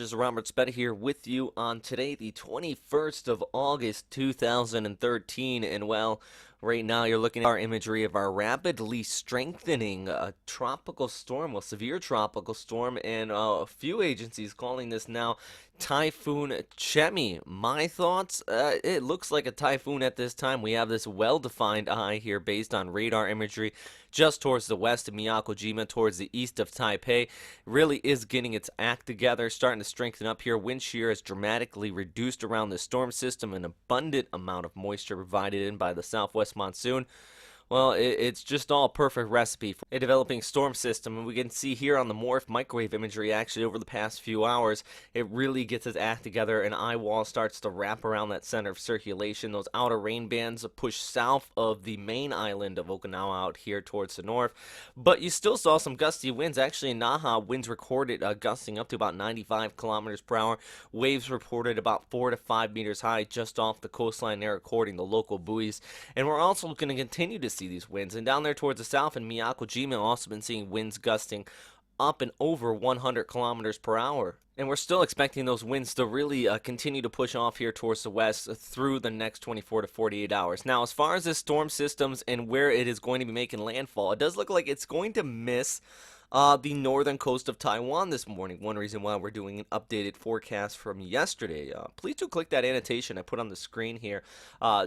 meteorologist Robert Spetta here with you on today, the 21st of August, 2013. And well, right now you're looking at our imagery of our rapidly strengthening tropical storm, well, severe tropical storm, and a few agencies calling this now Typhoon Trami. My thoughts, it looks like a typhoon at this time. We have this well-defined eye here based on radar imagery just towards the west of Ishigaki-jima, towards the east of Taipei. Really is getting its act together, starting to strengthen up here. Wind shear is dramatically reduced around the storm system. An abundant amount of moisture provided in by the southwest monsoon. Well, it's just all a perfect recipe for a developing storm system, and we can see here on the morph microwave imagery actually over the past few hours, it really gets its act together. An eye wall starts to wrap around that center of circulation. Those outer rain bands push south of the main island of Okinawa out here towards the north, but you still saw some gusty winds. Actually, in Naha, winds recorded gusting up to about 95 kilometers per hour. Waves reported about 4 to 5 meters high just off the coastline there, according to local buoys. And we're also going to continue to see these winds. And down there towards the south in Ishigaki-jima, also been seeing winds gusting up and over 100 kilometers per hour. And we're still expecting those winds to really continue to push off here towards the west through the next 24 to 48 hours. Now, as far as the storm systems and where it is going to be making landfall, it does look like it's going to miss the northern coast of Taiwan this morning. One reason why we're doing an updated forecast from yesterday. Please do click that annotation I put on the screen here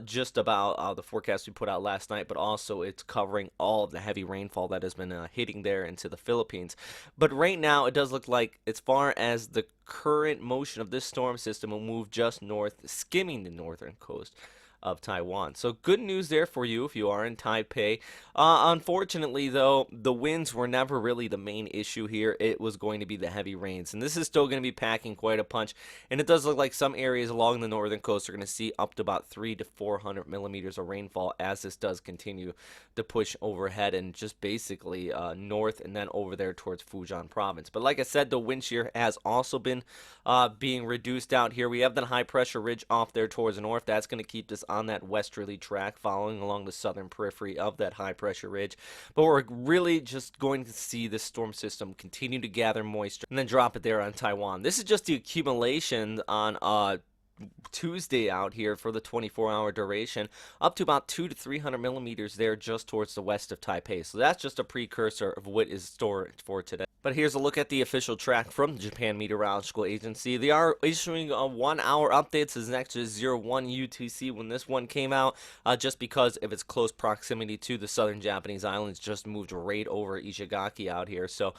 just about the forecast we put out last night, but also it's covering all of the heavy rainfall that has been hitting there into the Philippines. But right now, it does look like, as far as the current motion of this storm system, will move just north, skimming the northern coast of Taiwan. So good news there for you if you are in Taipei. Unfortunately, though, the winds were never really the main issue here. It was going to be the heavy rains, and this is still going to be packing quite a punch. And it does look like some areas along the northern coast are going to see up to about 300 to 400 millimeters of rainfall as this does continue to push overhead and just basically north and then over there towards Fujuin province. But like I said, the wind shear has also been being reduced out here. We have that high pressure ridge off there towards the north. That's going to keep this on that westerly track following along the southern periphery of that high pressure ridge. But we're really just going to see this storm system continue to gather moisture and then drop it there on Taiwan. This is just the accumulation on Tuesday out here for the 24-hour duration, up to about 200 to 300 millimeters there just towards the west of Taipei. So that's just a precursor of what is stored for today. But here's a look at the official track from the Japan Meteorological Agency. They are issuing 1-hour updates as next to 01 UTC when this one came out, just because of its close proximity to the southern Japanese islands, just moved right over Ishigaki out here. So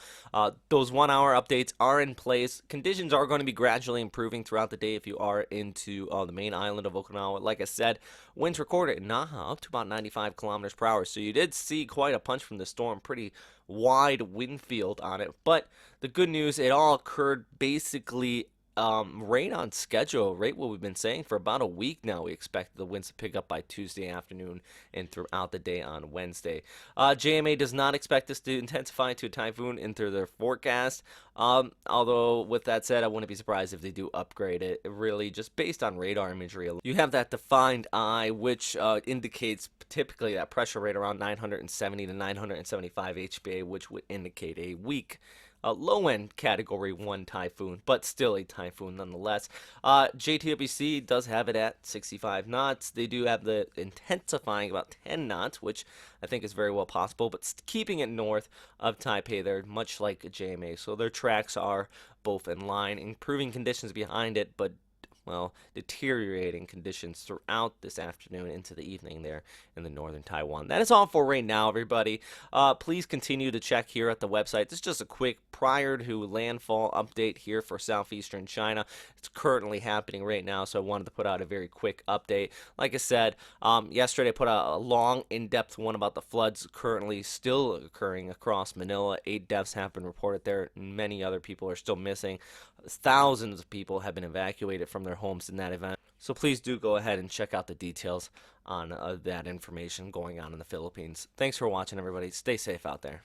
those 1-hour updates are in place. Conditions are going to be gradually improving throughout the day if you are into the main island of Okinawa. Like I said, winds recorded in Naha up to about 95 kilometers per hour. So you did see quite a punch from the storm, pretty wide wind field on it. But the good news, it all occurred basically right on schedule, right what we've been saying for about a week now. We expect the winds to pick up by Tuesday afternoon and throughout the day on Wednesday. JMA does not expect this to intensify to a typhoon into their forecast. Although with that said, I wouldn't be surprised if they do upgrade it, really just based on radar imagery. You have that defined eye, which indicates typically that pressure rate around 970 to 975 HPA, which would indicate a weak low-end Category 1 typhoon, but still a typhoon nonetheless. JTWC does have it at 65 knots. They do have the intensifying about 10 knots, which I think is very well possible, but keeping it north of Taipei there, much like JMA. So their tracks are both in line, improving conditions behind it, but well, deteriorating conditions throughout this afternoon into the evening there in the northern Taiwan. That is all for right now, everybody. Please continue to check here at the website. This is just a quick prior to landfall update here for southeastern China. It's currently happening right now, so I wanted to put out a very quick update. Like I said, yesterday I put out a long, in-depth one about the floods currently still occurring across Manila. 8 deaths have been reported there. Many other people are still missing. Thousands of people have been evacuated from their homes in that event. So please do go ahead and check out the details on that information going on in the Philippines. Thanks for watching, everybody. Stay safe out there.